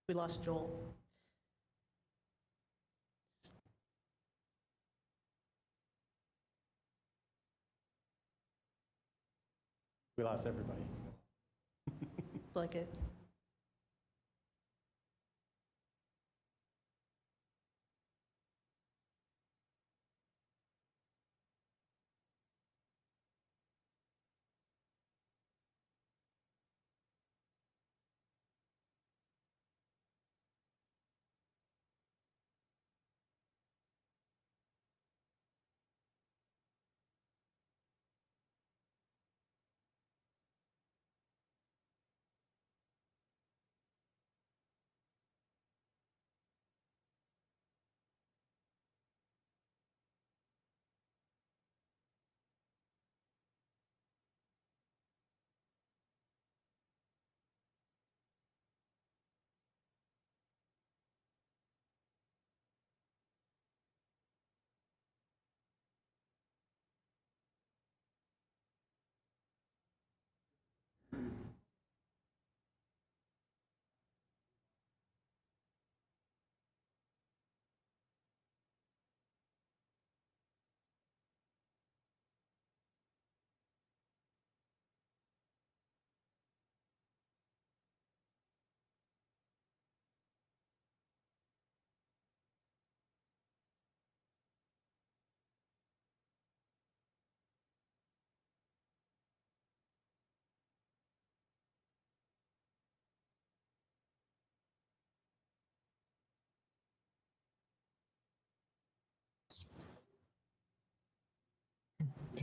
We lost Joel. We lost everybody. Like it.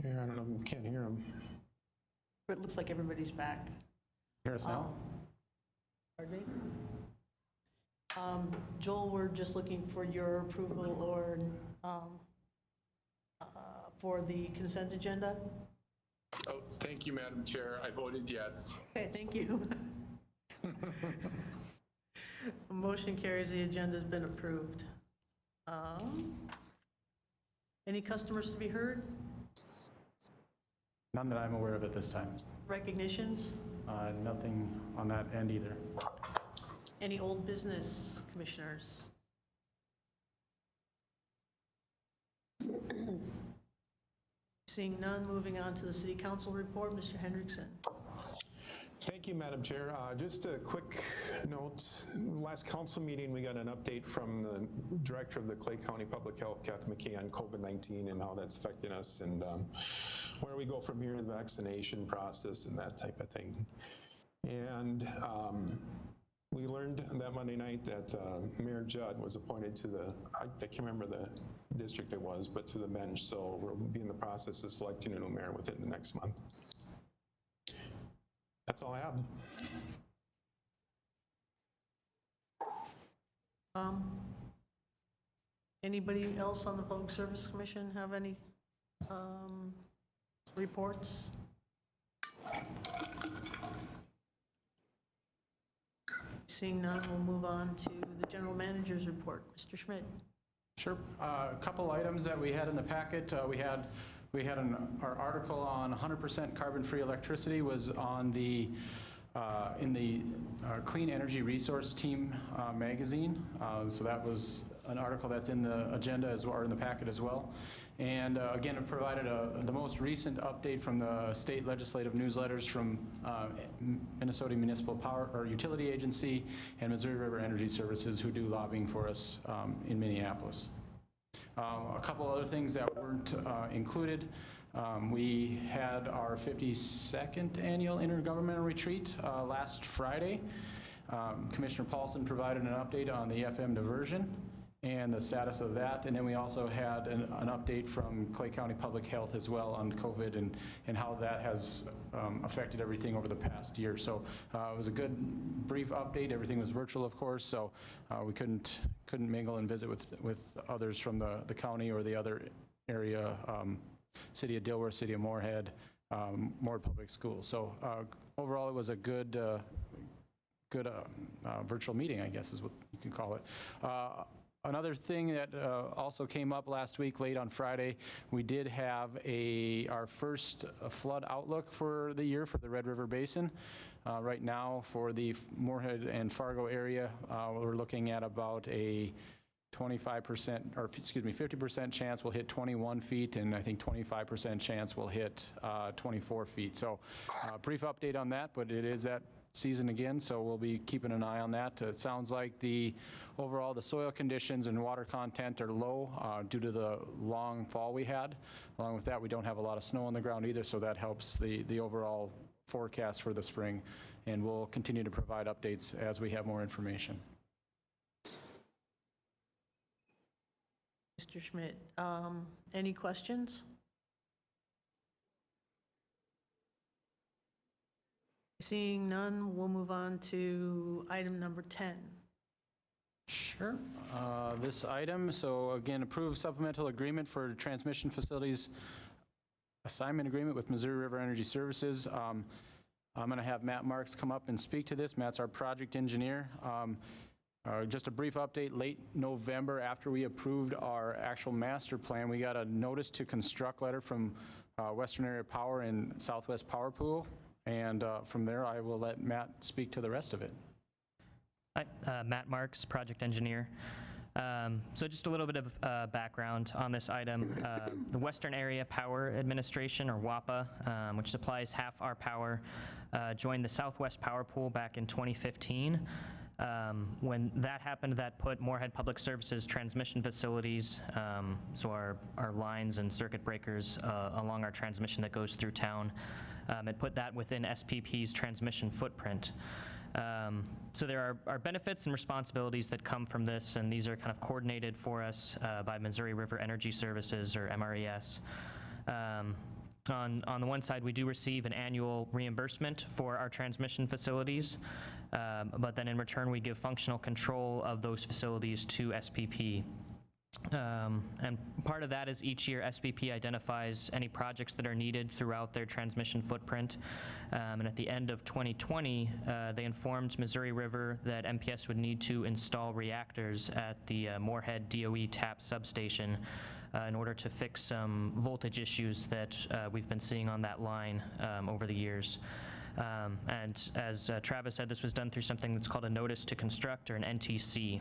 Yeah, I don't know, can't hear him. It looks like everybody's back. Hear us now? Pardon me? Joel, we're just looking for your approval or for the consent agenda. Oh, thank you, Madam Chair. I voted yes. Okay, thank you. Motion carries. The agenda's been approved. Any customers to be heard? None that I'm aware of at this time. Recognitions? Nothing on that end either. Any old business, commissioners? Seeing none, moving on to the city council report. Mr. Hendrickson. Thank you, Madam Chair. Just a quick note. Last council meeting, we got an update from the director of the Clay County Public Health, Kathy McKay, on COVID-19 and how that's affecting us and where we go from here, the vaccination process and that type of thing. And we learned that Monday night that Mayor Judd was appointed to the, I can't remember the district it was, but to the bench. So we'll be in the process of selecting a new mayor within the next month. That's all I have. Anybody else on the Public Service Commission have any reports? Seeing none, we'll move on to the general manager's report. Mr. Schmidt. Sure. A couple items that we had in the packet. We had our article on 100% carbon-free electricity was on the in the Clean Energy Resource Team magazine. So that was an article that's in the agenda as well, or in the packet as well. And again, it provided the most recent update from the state legislative newsletters from Minnesota Municipal Power or Utility Agency and Missouri River Energy Services, who do lobbying for us in Minneapolis. A couple other things that weren't included. We had our 52nd annual intergovernmental retreat last Friday. Commissioner Paulson provided an update on the FM diversion and the status of that. And then we also had an update from Clay County Public Health as well on COVID and how that has affected everything over the past year. So it was a good brief update. Everything was virtual, of course, so we couldn't mingle and visit with others from the county or the other area, City of Dilworth, City of Moorhead, Moorhead Public Schools. So overall, it was a good virtual meeting, I guess is what you can call it. Another thing that also came up last week, late on Friday, we did have our first flood outlook for the year for the Red River Basin. Right now, for the Moorhead and Fargo area, we're looking at about a 25%, or excuse me, 50% chance we'll hit 21 feet, and I think 25% chance we'll hit 24 feet. So brief update on that, but it is that season again, so we'll be keeping an eye on that. It sounds like overall the soil conditions and water content are low due to the long fall we had. Along with that, we don't have a lot of snow on the ground either, so that helps the overall forecast for the spring, and we'll continue to provide updates as we have more information. Mr. Schmidt, any questions? Seeing none, we'll move on to item number 10. Sure. This item, so again, approve supplemental agreement for transmission facilities assignment agreement with Missouri River Energy Services. I'm going to have Matt Marks come up and speak to this. Matt's our project engineer. Just a brief update, late November, after we approved our actual master plan, we got a notice to construct letter from Western Area Power and Southwest Power Pool. And from there, I will let Matt speak to the rest of it. Hi, Matt Marks, project engineer. So just a little bit of background on this item. The Western Area Power Administration, or WAPA, which supplies half our power, joined the Southwest Power Pool back in 2015. When that happened, that put Moorhead Public Services transmission facilities, so our lines and circuit breakers along our transmission that goes through town, it put that within SPP's transmission footprint. So there are benefits and responsibilities that come from this, and these are kind of coordinated for us by Missouri River Energy Services, or MRES. On the one side, we do receive an annual reimbursement for our transmission facilities, but then in return, we give functional control of those facilities to SPP. And part of that is each year SPP identifies any projects that are needed throughout their transmission footprint. And at the end of 2020, they informed Missouri River that MPS would need to install reactors at the Moorhead DOE TAP substation in order to fix some voltage issues that we've been seeing on that line over the years. And as Travis said, this was done through something that's called a notice to construct, or an NTC.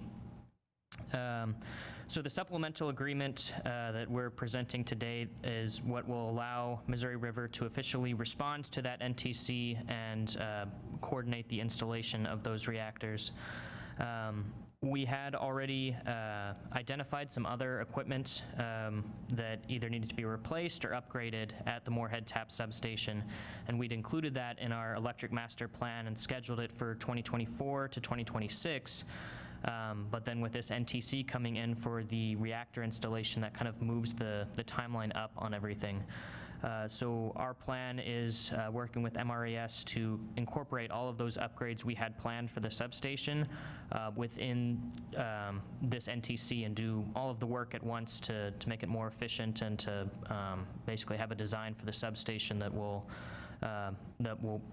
So the supplemental agreement that we're presenting today is what will allow Missouri River to officially respond to that NTC and coordinate the installation of those reactors. We had already identified some other equipment that either needed to be replaced or upgraded at the Moorhead TAP substation, and we'd included that in our electric master plan and scheduled it for 2024 to 2026. But then with this NTC coming in for the reactor installation, that kind of moves the timeline up on everything. So our plan is working with MRES to incorporate all of those upgrades we had planned for the substation within this NTC, and do all of the work at once to make it more efficient, and to basically have a design for the substation that will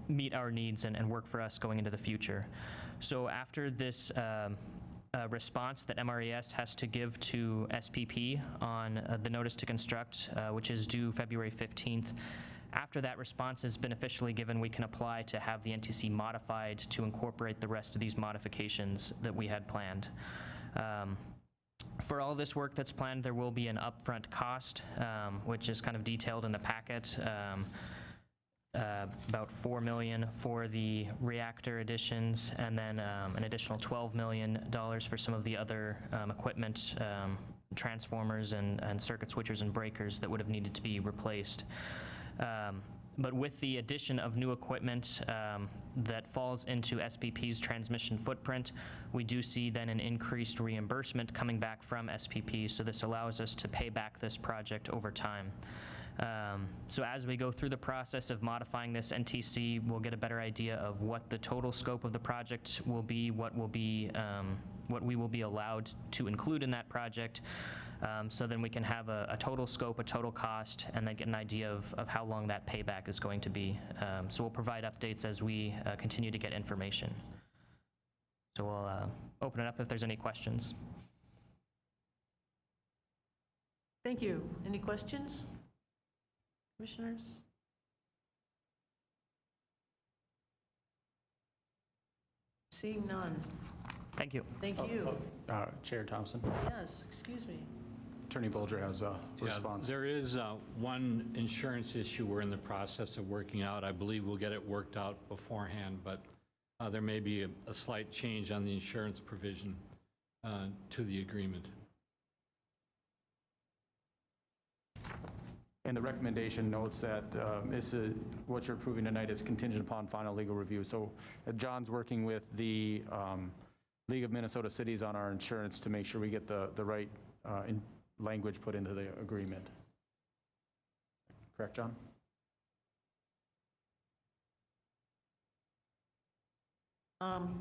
meet our needs and work for us going into the future. So after this response that MRES has to give to SPP on the notice to construct, which is due February 15th. After that response has been officially given, we can apply to have the NTC modified to incorporate the rest of these modifications that we had planned. For all this work that's planned, there will be an upfront cost, which is kind of detailed in the packet. About $4 million for the reactor additions, and then an additional $12 million for some of the other equipment, transformers and circuit switchers and breakers that would have needed to be replaced. But with the addition of new equipment that falls into SPP's transmission footprint, we do see then an increased reimbursement coming back from SPP, so this allows us to pay back this project over time. So as we go through the process of modifying this NTC, we'll get a better idea of what the total scope of the project will be, what we will be allowed to include in that project, so then we can have a total scope, a total cost, and then get an idea of how long that payback is going to be. So we'll provide updates as we continue to get information. So we'll open it up if there's any questions. Thank you. Any questions? Commissioners? Seeing none. Thank you. Thank you. Chair Thompson, Yes, excuse me. Attorney Bolger has a Yeah, response. there is one insurance issue we're in the process of working out. I believe we'll get it worked out beforehand, but there may be a slight change on the insurance provision to the agreement. And the recommendation notes that what you're approving tonight is contingent upon final legal review. So John's working with the League of Minnesota Cities on our insurance to make sure we get the right language put into the agreement. Correct, John?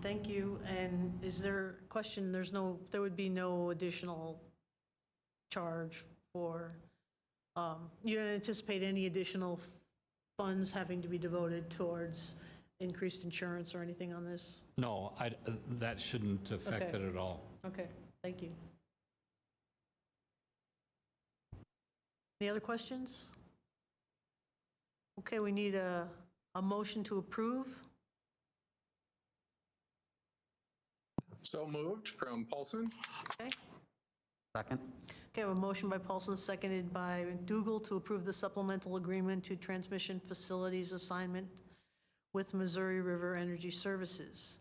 Thank you. And is there a question? There would be no additional charge for, you don't anticipate any additional funds having to be devoted towards increased insurance or anything on this? No, that shouldn't affect Okay. it at all. Okay, thank you. Any other questions? Okay, we need a motion to approve. So moved from Paulson. Okay. Second. Okay, a motion by Paulson, seconded by McDougall to approve the supplemental agreement to transmission facilities assignment with Missouri River Energy Services.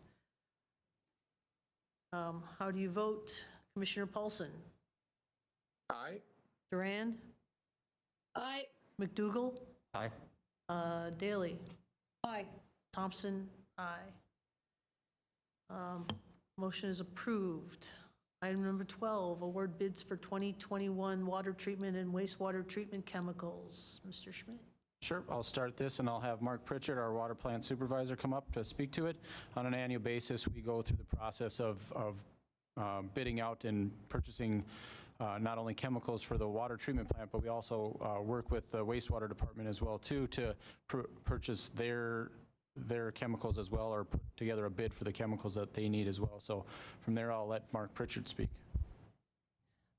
How do you vote? Commissioner Paulson? Aye. Duran? Aye. McDougall? Aye. Daley? Aye. Thompson? Aye. Motion is approved. Item number 12, award bids for 2021 water treatment and wastewater treatment chemicals. Mr. Schmidt? Sure, I'll start this, and I'll have Mark Pritchard, our water plant supervisor, come up to speak to it. On an annual basis, we go through the process of bidding out and purchasing not only chemicals for the water treatment plant, but we also work with the wastewater department as well, too, to purchase their chemicals as well, or put together a bid for the chemicals that they need as well. So from there, I'll let Mark Pritchard speak.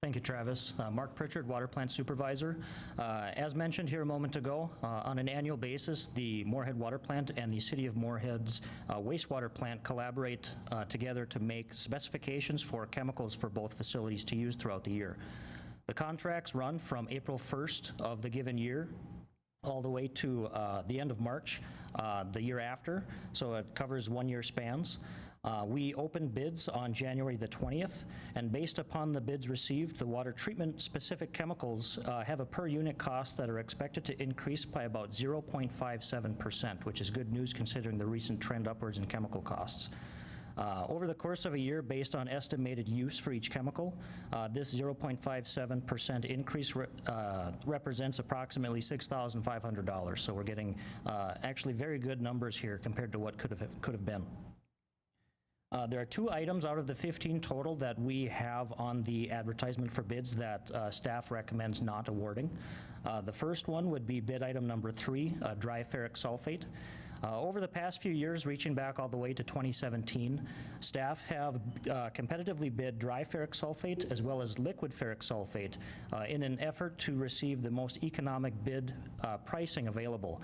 Thank you, Travis. Mark Pritchard, Water Plant Supervisor. As mentioned here a moment ago, on an annual basis, the Moorhead Water Plant and the City of Moorhead's wastewater plant collaborate together to make specifications for chemicals for both facilities to use throughout the year. The contracts run from April 1st of the given year all the way to the end of March the year after, so it covers one-year spans. We opened bids on January the 20th, and based upon the bids received, the water treatment specific chemicals have a per unit cost that are expected to increase by about 0.57%, which is good news considering the recent trend upwards in chemical costs. Over the course of a year, based on estimated use for each chemical, this 0.57% increase represents approximately $6,500. So we're getting actually very good numbers here compared to what could have been. There are 2 items out of the 15 total that we have on the advertisement for bids that staff recommends not awarding. The first one would be bid item number 3, dry ferric sulfate. Over the past few years, reaching back all the way to 2017, staff have competitively bid dry ferric sulfate as well as liquid ferric sulfate in an effort to receive the most economic bid pricing available.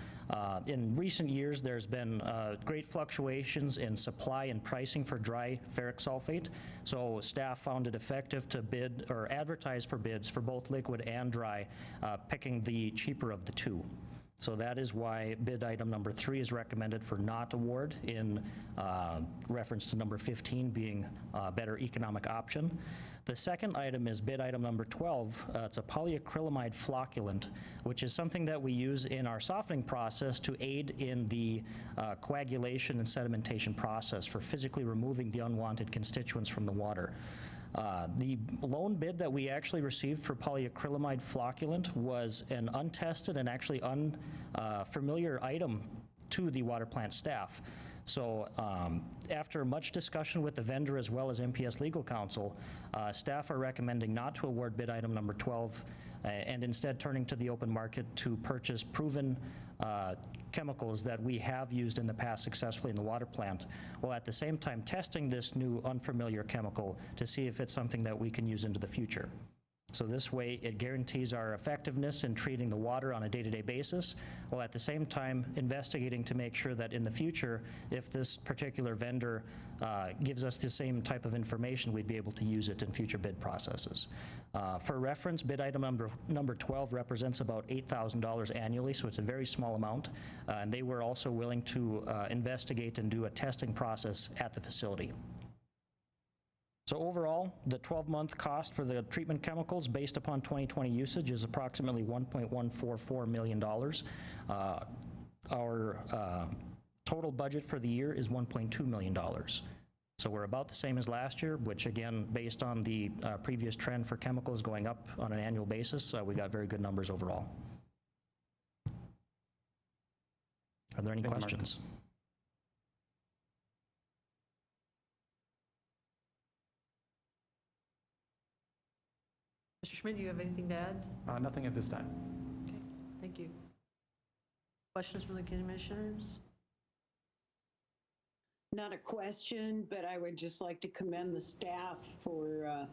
In recent years, there's been great fluctuations in supply and pricing for dry ferric sulfate, so staff found it effective to bid or advertise for bids for both liquid and dry, picking the cheaper of the two. So that is why bid item number 3 is recommended for not award, in reference to number 15 being a better economic option. The second item is bid item number 12. It's a polyacrylamide flocculant, which is something that we use in our softening process to aid in the coagulation and sedimentation process for physically removing the unwanted constituents from the water. The lone bid that we actually received for polyacrylamide flocculant was an untested and actually unfamiliar item to the water plant staff. So after much discussion with the vendor as well as MPS Legal Counsel, staff are recommending not to award bid item number 12 and instead turning to the open market to purchase proven chemicals that we have used in the past successfully in the water plant, while at the same time testing this new unfamiliar chemical to see if it's something that we can use into the future. So this way, it guarantees our effectiveness in treating the water on a day-to-day basis, while at the same time investigating to make sure that in the future, if this particular vendor gives us the same type of information, we'd be able to use it in future bid processes. For reference, bid item number 12 represents about $8,000 annually, so it's a very small amount. And they were also willing to investigate and do a testing process at the facility. So overall, the 12-month cost for the treatment chemicals based upon 2020 usage is approximately $1.144 million. Our total budget for the year is $1.2 million. So we're about the same as last year, which again, based on the previous trend for chemicals going up on an annual basis, we got very good numbers overall. Are there any Thank you, Mark. questions? Mr. Schmidt, do you have anything to add? Nothing at this time. Okay, thank you. Questions from the commissioners? Not a question, but I would just like to commend the staff for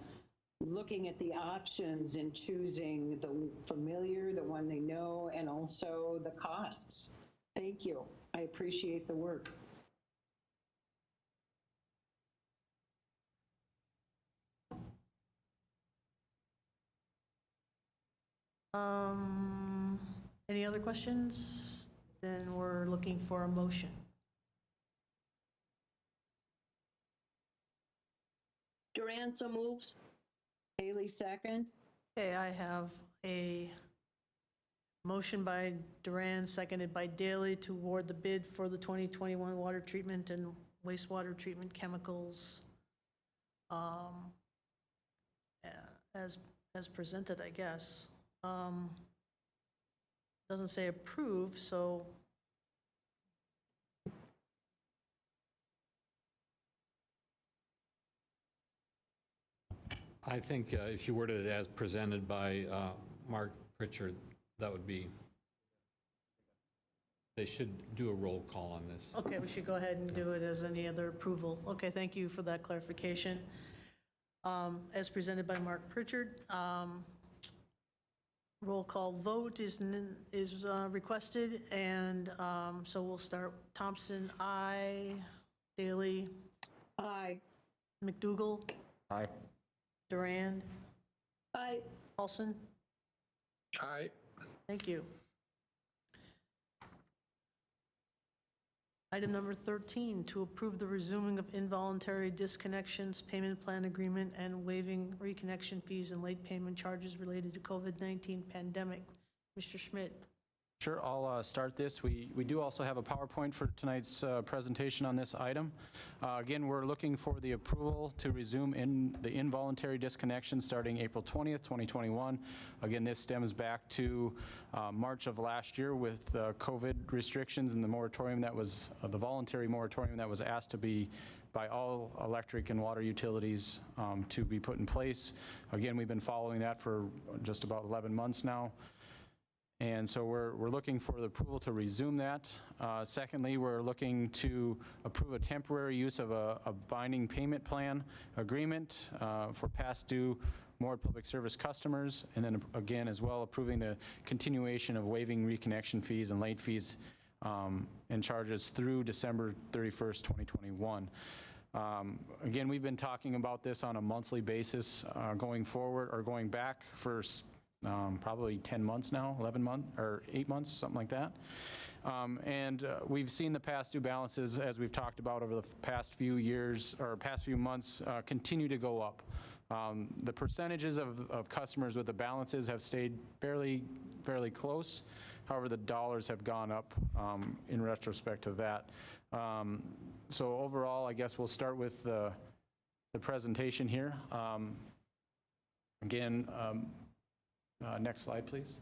looking at the options and choosing the familiar, the one they know, and also the costs. Thank you. I appreciate the work. Any other questions? Then we're looking for a motion. Duran, so moved. Haley, second. Okay, I have a motion by Duran, seconded by Daley, to award the bid for the 2021 water treatment and wastewater treatment chemicals as presented, I guess. Doesn't say approve, so I think if you worded it as presented by Mark Pritchard, that would be, they should do a roll call on this. okay, we should go ahead and do it as any other approval. Okay, thank you for that clarification. As presented by Mark Pritchard, roll call vote is requested, and so we'll start. Thompson, aye. Daley, Aye. McDougall, Aye. Duran, Aye. Paulson. Aye. Thank you. Item number 13, to approve the resuming of involuntary disconnections, payment plan agreement, and waiving reconnection fees and late payment charges related to COVID-19 pandemic. Mr. Schmidt. Sure, I'll start this. We do also have a PowerPoint for tonight's presentation on this item. Again, we're looking for the approval to resume in the involuntary disconnection starting April 20th, 2021. Again, this stems back to March of last year with COVID restrictions and the moratorium that was, the voluntary moratorium that was asked to be by all electric and water utilities to be put in place. Again, we've been following that for just about 11 months now. And so we're looking for the approval to resume that. Secondly, we're looking to approve a temporary use of a binding payment plan agreement for past due Moorhead Public Service customers. And then again, as well, approving the continuation of waiving reconnection fees and late fees and charges through December 31st, 2021. Again, we've been talking about this on a monthly basis going forward, or going back for probably 10 months now, 11 months, or 8 months, something like that. And we've seen the past due balances, as we've talked about over the past few years, or past few months, continue to go up. The percentages of customers with the balances have stayed fairly close. However, the dollars have gone up in retrospect to that. So overall, I guess we'll start with the presentation here. Again, next slide, please.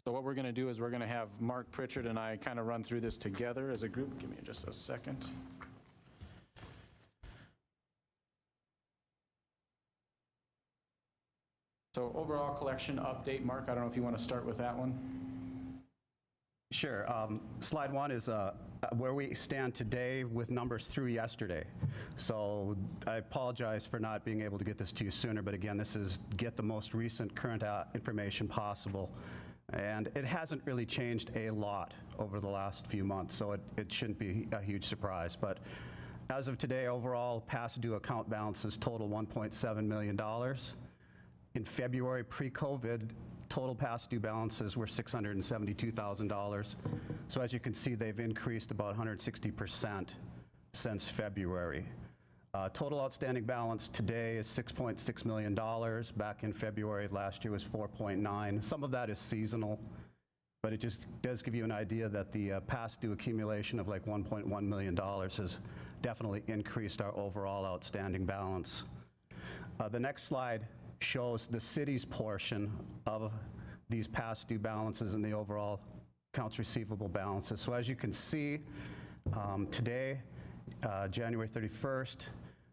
So what we're going to do is we're going to have Mark Pritchard and I kind of run through this together as a group. Give me just a second. So overall collection update, Mark, I don't know if you want to start with that one. Sure. Slide 1 is where we stand today with numbers through yesterday. So I apologize for not being able to get this to you sooner, but again, this is get the most recent current information possible. And it hasn't really changed a lot over the last few months, so it shouldn't be a huge surprise. But as of today, overall past due account balances total $1.7 million. In February, pre-COVID, total past due balances were $672,000. So as you can see, they've increased about 160% since February. Total outstanding balance today is $6.6 million. Back in February of last year was 4.9. Some of that is seasonal, but it just does give you an idea that the past due accumulation of like $1.1 million has definitely increased our overall outstanding balance. The next slide shows the city's portion of these past due balances and the overall accounts receivable balances. So as you can see, today, January 31st,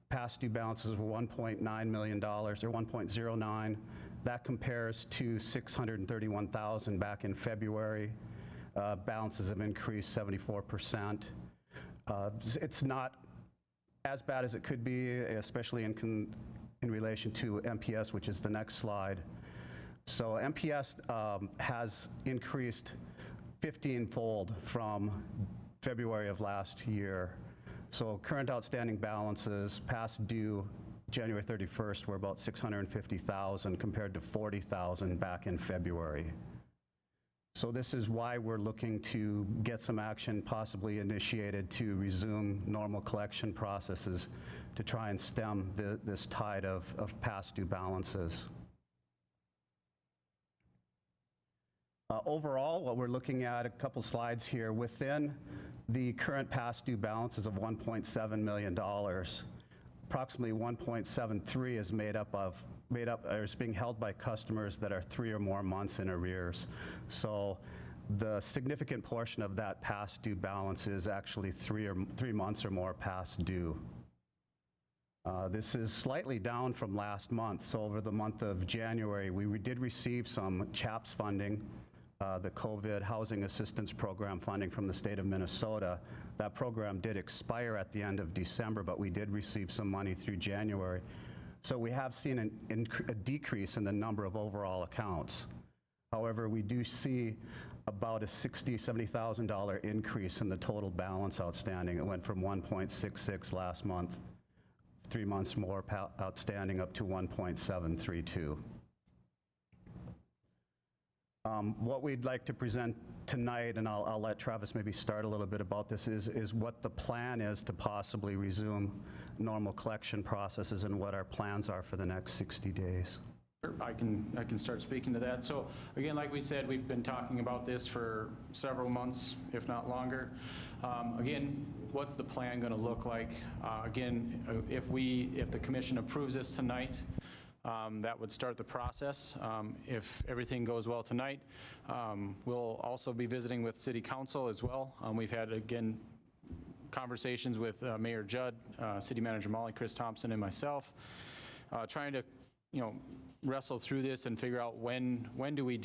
past due balances were $1.9 million, or 1.09. That compares to $631,000 back in February. Balances have increased 74%. It's not as bad as it could be, especially in relation to MPS, which is the next slide. So MPS has increased 15-fold from February of last year. So current outstanding balances past due January 31st were about $650,000 compared to $40,000 back in February. So this is why we're looking to get some action possibly initiated to resume normal collection processes to try and stem this tide of past due balances. Overall, what we're looking at, a couple slides here, within the current past due balances of $1.7 million, approximately 1.73 is is being held by customers that are 3 or more months in arrears. So the significant portion of that past due balance is actually 3 months or more past due. This is slightly down from last month. So over the month of January, we did receive some CHAPS funding, the COVID Housing Assistance Program funding from the state of Minnesota. That program did expire at the end of December, but we did receive some money through January. So we have seen a decrease in the number of overall accounts. However, we do see about a $70,000 increase in the total balance outstanding. It went from 1.66 last month, 3 months more outstanding, up to 1.732. What we'd like to present tonight, and I'll let Travis maybe start a little bit about this, is what the plan is to possibly resume normal collection processes and what our plans are for the next 60 days. Sure, I can start speaking to that. So again, like we said, we've been talking about this for several months, if not longer. Again, what's the plan going to look like? Again, if the commission approves this tonight, that would start the process. If everything goes well tonight, we'll also be visiting with City Council as well. We've had, again, conversations with Mayor Judd, City Manager Molly, Chris Thompson, and myself, trying to, wrestle through this and figure out when do we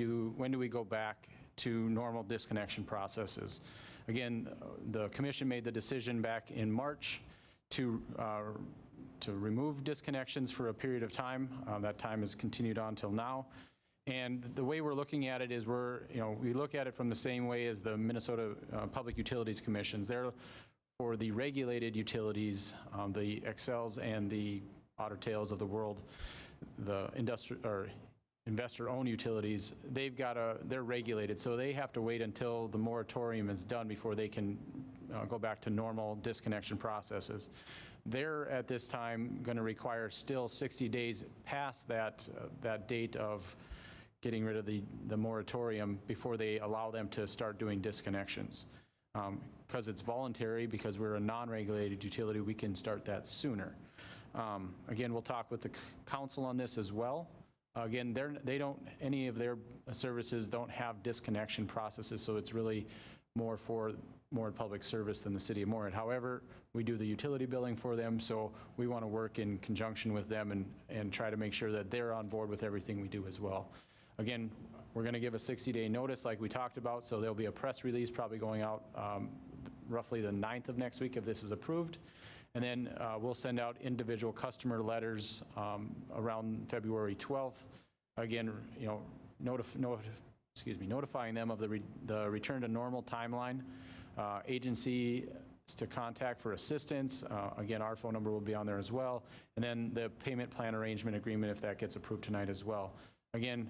go back to normal disconnection processes. Again, the commission made the decision back in March to remove disconnections for a period of time. That time has continued on till now. And the way we're looking at it is we look at it from the same way as the Minnesota Public Utilities Commissions. They're for the regulated utilities, the Excels and the Otter Tails of the world, the investor-owned utilities, they're regulated, so they have to wait until the moratorium is done before they can go back to normal disconnection processes. They're at this time going to require still 60 days past that date of getting rid of the moratorium before they allow them to start doing disconnections. Because it's voluntary, because we're a non-regulated utility, we can start that sooner. Again, we'll talk with the council on this as well. Again, any of their services don't have disconnection processes, so it's really more for Moorhead Public Service than the city of Moorhead. However, we do the utility billing for them, so we want to work in conjunction with them and try to make sure that they're on board with everything we do as well. Again, we're going to give a 60-day notice like we talked about, so there'll be a press release probably going out roughly the 9th of next week if this is approved. And then we'll send out individual customer letters around February 12th. Again, you know, notifying them of the return to normal timeline, agency to contact for assistance. Again, our phone number will be on there as well. And then the payment plan arrangement agreement if that gets approved tonight as well. Again,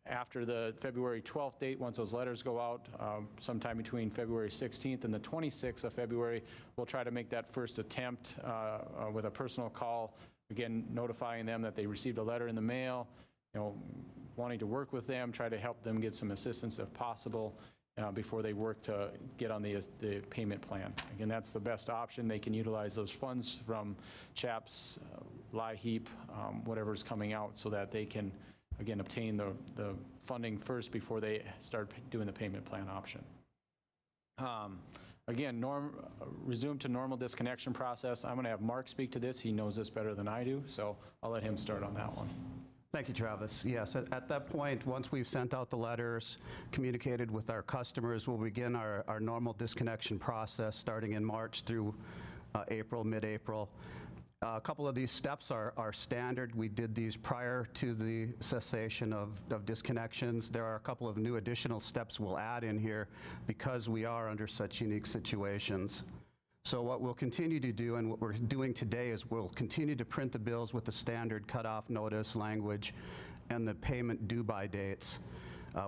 after the February 12th date, once those letters go out, sometime between February 16th and the 26th of February, we'll try to make that first attempt with a personal call, again, notifying them that they received a letter in the mail, you know, wanting to work with them, try to help them get some assistance if possible before they work to get on the payment plan. Again, that's the best option. They can utilize those funds from CHAPS, LIHEAP, whatever's coming out so that they can again, obtain the funding first before they start doing the payment plan option. Again, resume to normal disconnection process. I'm going to have Mark speak to this. He knows this better than I do, so I'll let him start on that one. Thank you, Travis. Yes, at that point, once we've sent out the letters, communicated with our customers, we'll begin our normal disconnection process starting in March through April, mid-April. A couple of these steps are standard. We did these prior to the cessation of disconnections. There are a couple of new additional steps we'll add in here because we are under such unique situations. So what we'll continue to do and what we're doing today is we'll continue to print the bills with the standard cutoff notice language and the payment due by dates.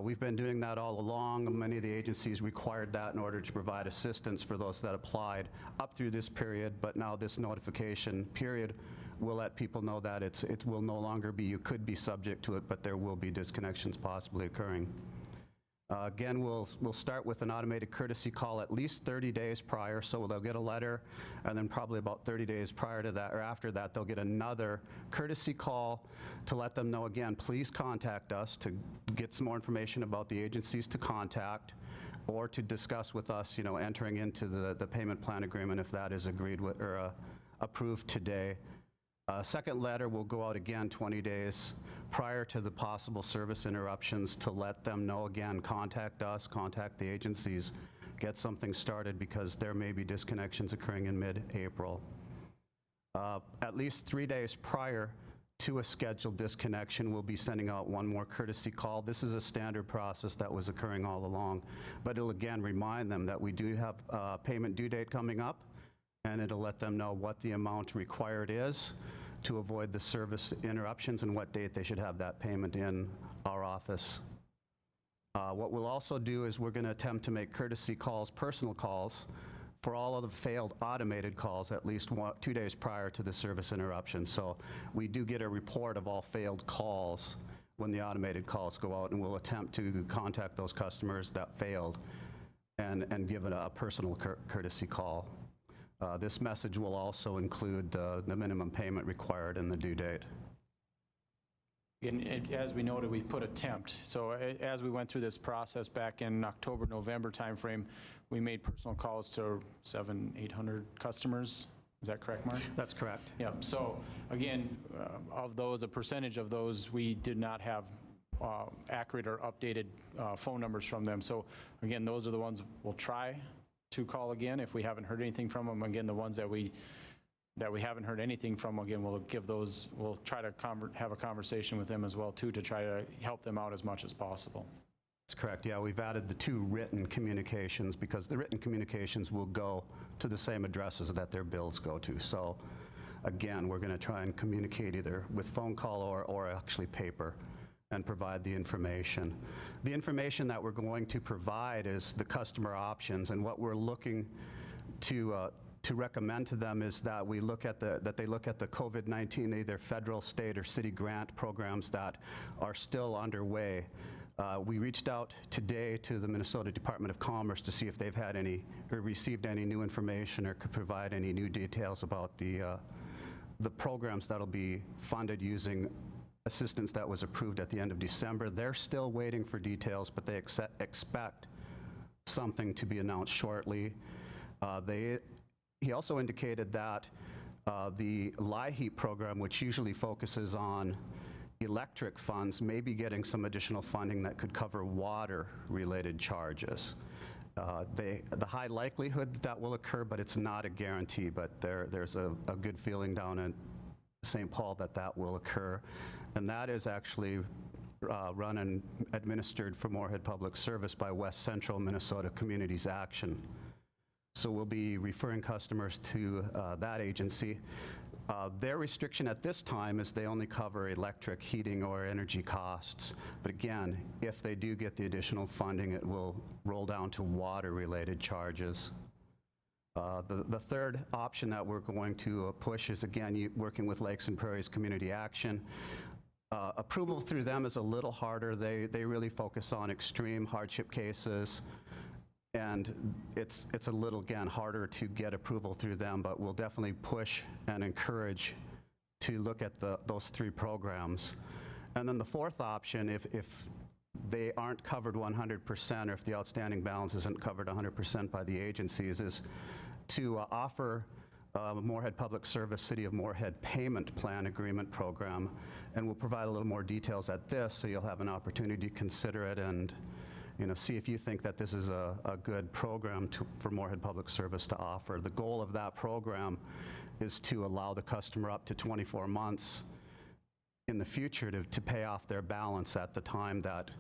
We've been doing that all along. Many of the agencies required that in order to provide assistance for those that applied up through this period, but now this notification period will let people know that it will no longer be, you could be subject to it, but there will be disconnections possibly occurring. Again, we'll start with an automated courtesy call at least 30 days prior, so they'll get a letter, and then probably about 30 days prior to that, or after that, they'll get another courtesy call to let them know, again, please contact us to get some more information about the agencies to contact, or to discuss with us, you know, entering into the payment plan agreement if that is agreed with or approved today. Second letter will go out again 20 days prior to the possible service interruptions to let them know, again, contact us, contact the agencies, get something started because there may be disconnections occurring in mid-April. At least 3 days prior to a scheduled disconnection, we'll be sending out one more courtesy call. This is a standard process that was occurring all along, but it'll again remind them that we do have a payment due date coming up, and it'll let them know what the amount required is to avoid the service interruptions and what date they should have that payment in our office. What we'll also do is we're going to attempt to make courtesy calls, personal calls, for all of the failed automated calls at least 2 days prior to the service interruption. So we do get a report of all failed calls when the automated calls go out, and we'll attempt to contact those customers that failed and give it a personal courtesy call. This message will also include the minimum payment required and the due date. And as we noted, we put attempt. So as we went through this process back in October, November timeframe, we made personal calls to 700-800 customers. Is that correct, Mark? That's correct. Yeah. So again, of those, a percentage of those, we did not have accurate or updated phone numbers from them. So again, those are the ones we'll try to call again if we haven't heard anything from them. Again, the ones that we haven't heard anything from, again, we'll give those, we'll try to have a conversation with them as well too to try to help them out as much as possible. That's correct. Yeah, we've added the 2 written communications because the written communications will go to the same addresses that their bills go to. So again, we're going to try and communicate either with phone call or actually paper and provide the information. The information that we're going to provide is the customer options, and what we're looking to recommend to them is that they look at the COVID-19 either federal, state, or city grant programs that are still underway. We reached out today to the Minnesota Department of Commerce to see if they've had any or received any new information or could provide any new details about the programs that'll be funded using assistance that was approved at the end of December. They're still waiting for details, but they expect something to be announced shortly. He also indicated that the LIHEAP program, which usually focuses on electric funds may be getting some additional funding that could cover water-related charges. The high likelihood that will occur, but it's not a guarantee, but there's a good feeling down in St. Paul that that will occur. And that is actually run and administered for Moorhead Public Service by West Central Minnesota Communities Action. So we'll be referring customers to that agency. Their restriction at this time is they only cover electric, heating, or energy costs. But again, if they do get the additional funding, it will roll down to water-related charges. The third option that we're going to push is, again, working with Lakes and Prairies Community Action. Approval through them is a little harder. They really focus on extreme hardship cases. And it's a little, again, harder to get approval through them, but we'll definitely push and encourage to look at those 3 programs. And then the fourth option, if they aren't covered 100%, or if the outstanding balance isn't covered 100% by the agencies, is to offer Moorhead Public Service City of Moorhead Payment Plan Agreement Program. And we'll provide a little more details at this, so you'll have an opportunity to consider it and see if you think that this is a good program for Moorhead Public Service to offer. The goal of that program is to allow the customer up to 24 months in the future to pay off their balance at the time that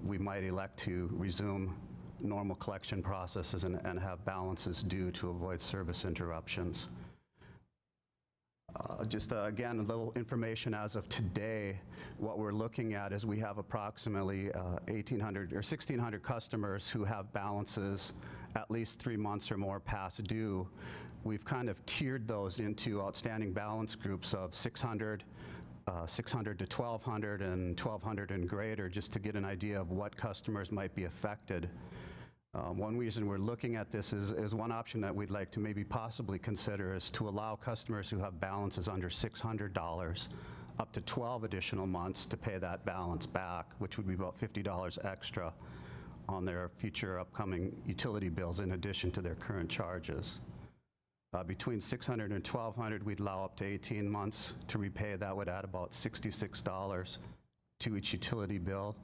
we might elect to resume normal collection processes and have balances due to avoid service interruptions. Again, a little information as of today. What we're looking at is we have approximately 1,800 or 1,600 customers who have balances at least 3 months or more past due. We've kind of tiered those into outstanding balance groups of 600, 600 to 1,200, and 1,200 and greater, just to get an idea of what customers might be affected. One reason we're looking at this is one option that we'd like to maybe possibly consider is to allow customers who have balances under $600 up to 12 additional months to pay that balance back, which would be about $50 extra on their future upcoming utility bills in addition to their current charges. Between 600 and 1,200, we'd allow up to 18 months to repay. That would add about $66 to each utility bill.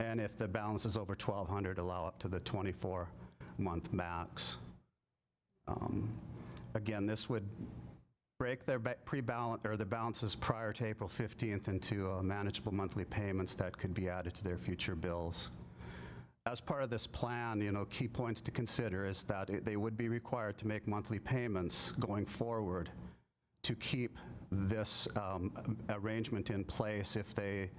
And if the balance is over 1,200, allow up to the 24-month max. Again, this would break their pre-balance or the balances prior to April 15th into manageable monthly payments that could be added to their future bills. As part of this plan, key points to consider is that they would be required to make monthly payments going forward to keep this arrangement in place. If they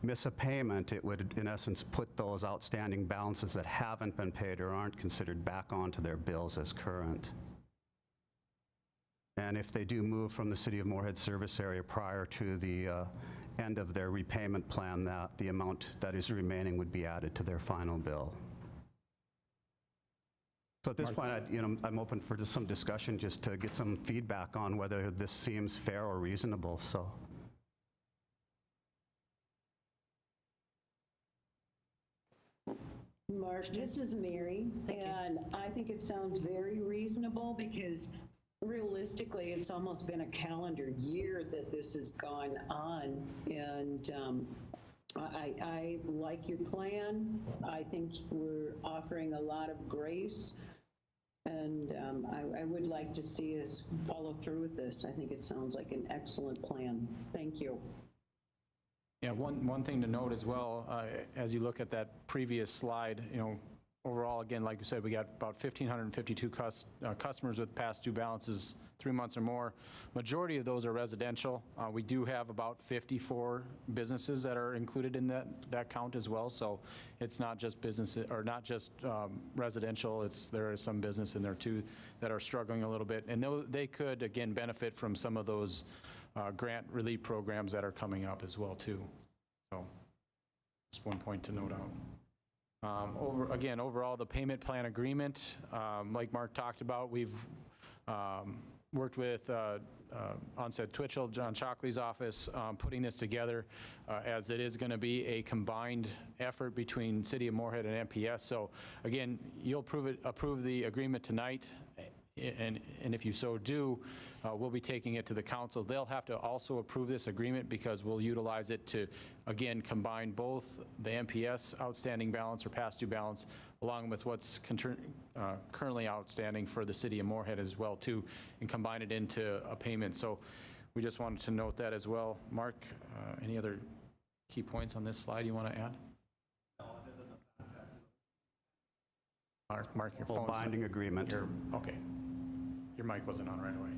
miss a payment, it would, in essence, put those outstanding balances that haven't been paid or aren't considered back onto their bills as current. And if they do move from the City of Moorhead service area prior to the end of their repayment plan, that the amount that is remaining would be added to their final bill. So at this point, I'm open for just some discussion, just to get some feedback on whether this seems fair or reasonable. So. Mark, this is Mary, and I think it sounds very reasonable because realistically, it's almost been a calendar year that this has gone on, and I like your plan. I think we're offering a lot of grace, and I would like to see us follow through with this. I think it sounds like an excellent plan. Thank you. Yeah, one thing to note as well, as you look at that previous slide, overall, again, like you said, we got about 1,552 customers with past due balances 3 months or more. Majority of those are residential. We do have about 54 businesses that are included in that count as well. So it's not just businesses, or not just residential. There is some business in there too that are struggling a little bit, and they could again benefit from some of those grant relief programs that are coming up as well too. So just one point to note out. Overall, the payment plan agreement, like Mark talked about, we've worked with Onset Twitchell, John Shockley's office, putting this together as it is going to be a combined effort between City of Moorhead and MPS. So again, you'll approve the agreement tonight. and if you so do, we'll be taking it to the council. They'll have to also approve this agreement because we'll utilize it to, again, combine both the MPS outstanding balance or past due balance along with what's currently outstanding for the city of Moorhead as well too, and combine it into a payment. So we just wanted to note that as well. Mark, any other key points on this slide you want to add? Mark, your Full phone's binding agreement. okay. Your mic wasn't on right away.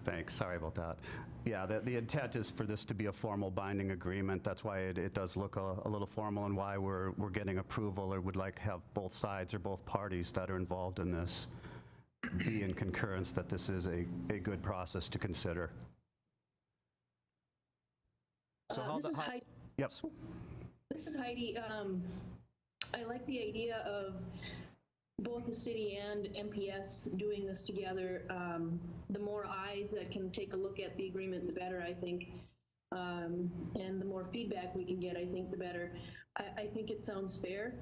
Thanks, sorry about that. Yeah, the intent is for this to be a formal binding agreement. That's why it does look a little formal and why we're getting approval or would like to have both sides or both parties that are involved in this be in concurrence that this is a good process to consider. So This is Heidi. Yep. This is Heidi. I like the idea of both the city and MPS doing this together. The more eyes that can take a look at the agreement, the better, I think. And the more feedback we can get, I think, the better. I think it sounds fair.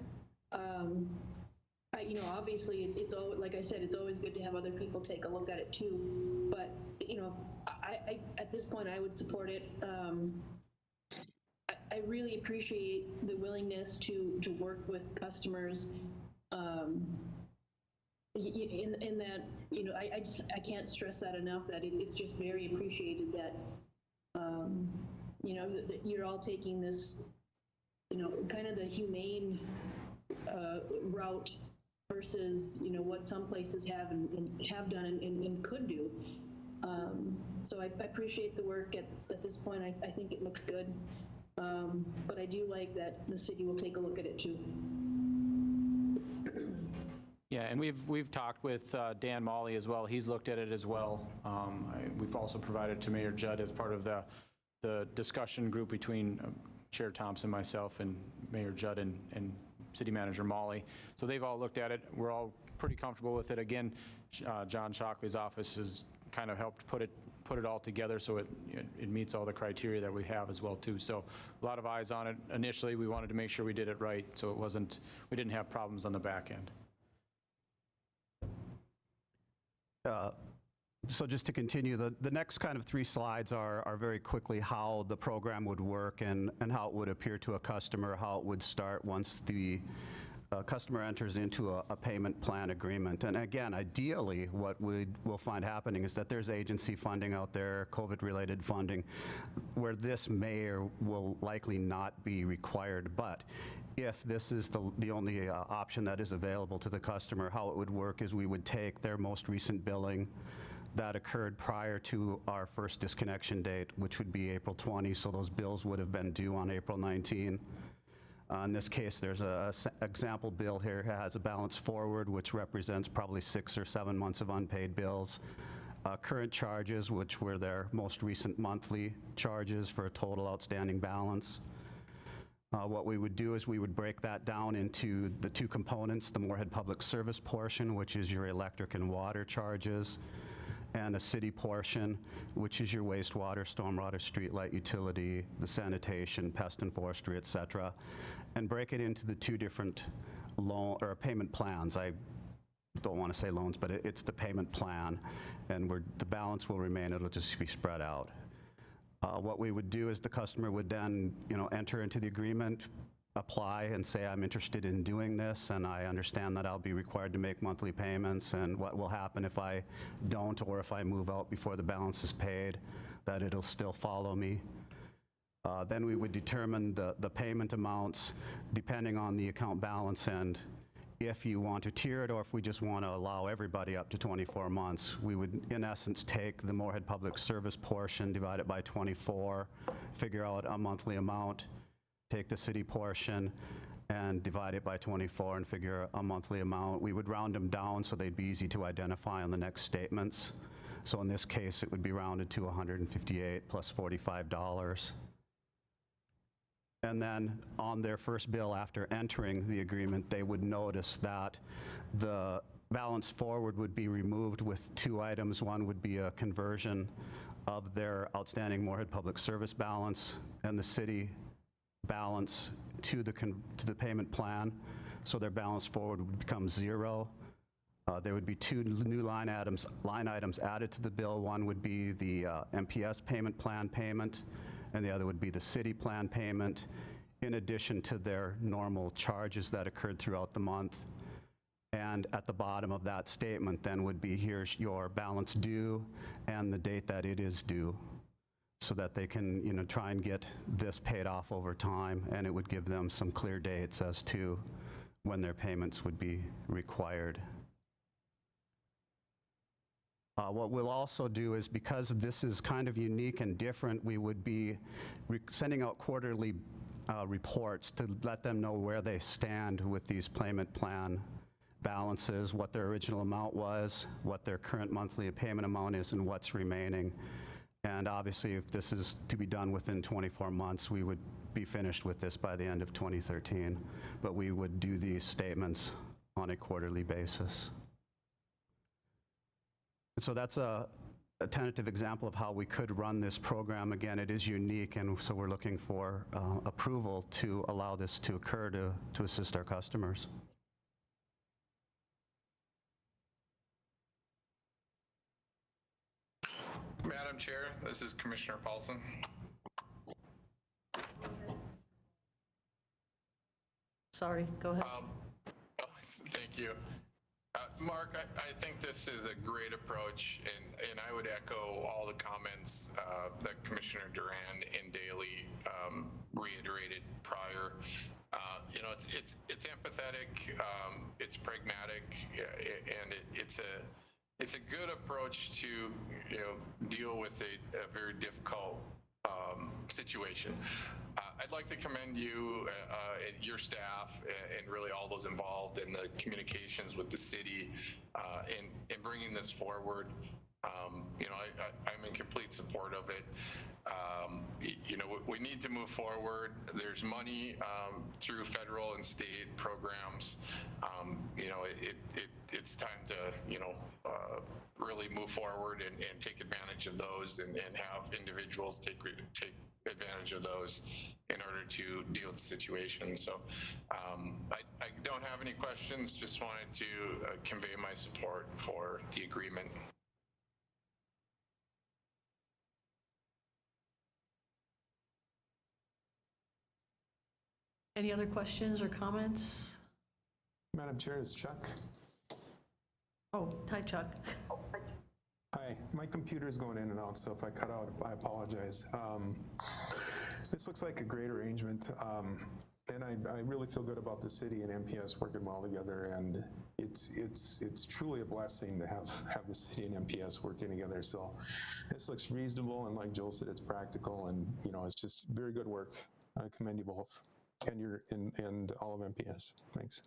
Obviously, it's always, like I said, it's always good to have other people take a look at it too. But I at this point, I would support it. I really appreciate the willingness to work with customers. In that, I can't stress that enough, that it's just very appreciated that, that you're all taking this, kind of the humane route versus, what some places have and have done and could do. So I appreciate the work at this point. I think it looks good. But I do like that the city will take a look at it too. Yeah, and we've talked with Dan Molly as well. He's looked at it as well. We've also provided to Mayor Judd as part of the discussion group between Chair Thompson, myself, and Mayor Judd and City Manager Molly. So they've all looked at it. We're all pretty comfortable with it. Again, John Shockley's office has kind of helped put it all together so it meets all the criteria that we have as well too. So a lot of eyes on it. Initially, we wanted to make sure we did it right so we didn't have problems on the back end. So just to continue, the next kind of 3 slides are very quickly how the program would work and how it would appear to a customer, how it would start once the customer enters into a payment plan agreement. And again, ideally, what we'll find happening is that there's agency funding out there, COVID-related funding, where this may or will likely not be required. But if this is the only option that is available to the customer, how it would work is we would take their most recent billing that occurred prior to our first disconnection date, which would be April 20, so those bills would have been due on April 19. In this case, there's an example bill here. It has a balance forward, which represents probably 6 or 7 months of unpaid bills. Current charges, which were their most recent monthly charges for a total outstanding balance. What we would do is we would break that down into the 2 components, the Moorhead Public Service portion, which is your electric and water charges, and a city portion, which is your wastewater, stormwater, streetlight, utility, the sanitation, pest and forestry, et cetera, and break it into the 2 different payment plans. I don't want to say loans, but it's the payment plan, and the balance will remain. It'll just be spread out. What we would do is the customer would then, enter into the agreement, apply and say, I'm interested in doing this, and I understand that I'll be required to make monthly payments, and what will happen if I don't, or if I move out before the balance is paid, that it'll still follow me. Then we would determine the payment amounts depending on the account balance, and if you want to tier it or if we just want to allow everybody up to 24 months, we would, in essence, take the Moorhead Public Service portion, divide it by 24, figure out a monthly amount, take the city portion and divide it by 24 and figure a monthly amount. We would round them down so they'd be easy to identify on the next statements. So in this case, it would be rounded to $158 plus $45. And then on their first bill after entering the agreement, they would notice that the balance forward would be removed with 2 items. One would be a conversion of their outstanding Moorhead Public Service balance and the city balance to the payment plan. So their balance forward would become 0. There would be two new line items added to the bill. One would be the MPS payment plan payment, and the other would be the city plan payment, in addition to their normal charges that occurred throughout the month. And at the bottom of that statement then would be, here's your balance due and the date that it is due, so that they can, you know, try and get this paid off over time, and it would give them some clear dates as to when their payments would be required. What we'll also do is, because this is kind of unique and different, we would be sending out quarterly reports to let them know where they stand with these payment plan balances, what their original amount was, what their current monthly payment amount is, and what's remaining. And obviously, if this is to be done within 24 months, we would be finished with this by the end of 2013. But we would do these statements on a quarterly basis. So that's a tentative example of how we could run this program. Again, it is unique, and so we're looking for approval to allow this to occur to assist our customers. Madam Chair, this is Commissioner Paulson. Sorry, go ahead. Thank you. Mark, I think this is a great approach, and I would echo all the comments that Commissioner Duran and Daly reiterated prior. You know, it's empathetic, it's pragmatic, and it's a good approach to, you know, deal with a very difficult situation. I'd like to commend you, your staff, and really all those involved in the communications with the city in bringing this forward. You know, I'm in complete support of it. You know, we need to move forward. There's money through federal and state programs. You know, it's time to, you know, really move forward and take advantage of those, and have individuals take advantage of those in order to deal with the situation. So I don't have any questions, just wanted to convey my support for the agreement. Any other questions or comments? Madam Chair, it's Chuck. Oh, hi, Chuck. Hi, my computer's going in and out, so if I cut out, I apologize. This looks like a great arrangement, and I really feel good about the city and MPS working well together, and it's truly a blessing to have the city and MPS working together. So this looks reasonable, and like Joel said, it's practical, and you know, it's just very good work. I commend you both and all of MPS. Thanks.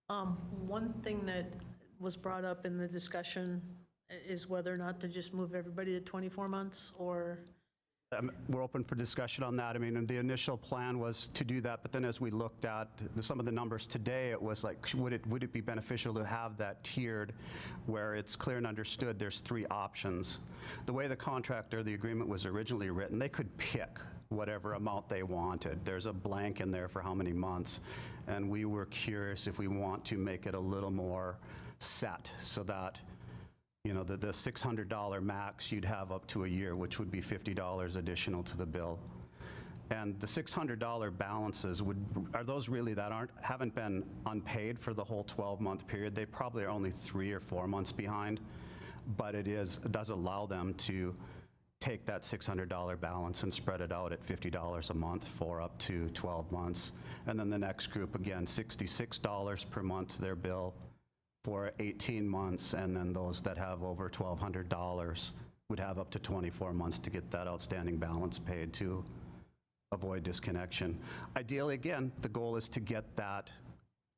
One thing that was brought up in the discussion is whether or not to just move everybody to 24 months, or... We're open for discussion on that. I mean, the initial plan was to do that, but then as we looked at some of the numbers today, it was like, would it be beneficial to have that tiered, where it's clear and understood there's three options. The way the contract or the agreement was originally written, they could pick whatever amount they wanted. There's a blank in there for how many months, and we were curious if we want to make it a little more set, so that, you know, the $600 max you'd have up to a year, which would be $50 additional to the bill. And the $600 balances are those really that haven't been unpaid for the whole 12-month period? They probably are only 3 or 4 months behind, but it does allow them to take that $600 balance and spread it out at $50 a month for up to 12 months. And then the next group, again, $66 per month their bill for 18 months, and then those that have over $1,200 would have up to 24 months to get that outstanding balance paid to avoid disconnection. Ideally, again, the goal is to get that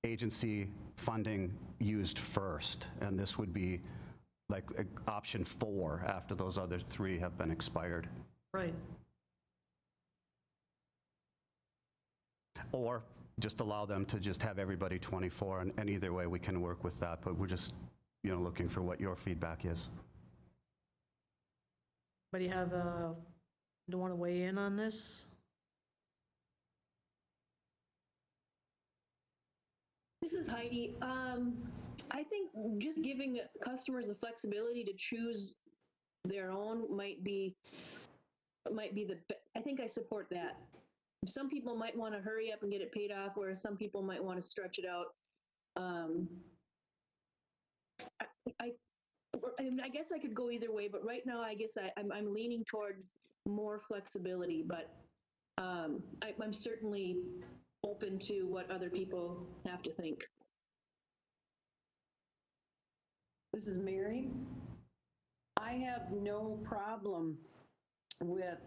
agency funding used first, and this would be like option 4 after those other 3 have been expired. Right. Or just allow them to just have everybody 24, and either way we can work with that, but we're just, you know, looking for what your feedback is. Anybody don't want to weigh in on this? This is Heidi. I think just giving customers the flexibility to choose their own might be I think I support that. Some people might want to hurry up and get it paid off, whereas some people might want to stretch it out. I guess I could go either way, but right now I guess I'm leaning towards more flexibility, but I'm certainly open to what other people have to think. This is Mary. I have no problem with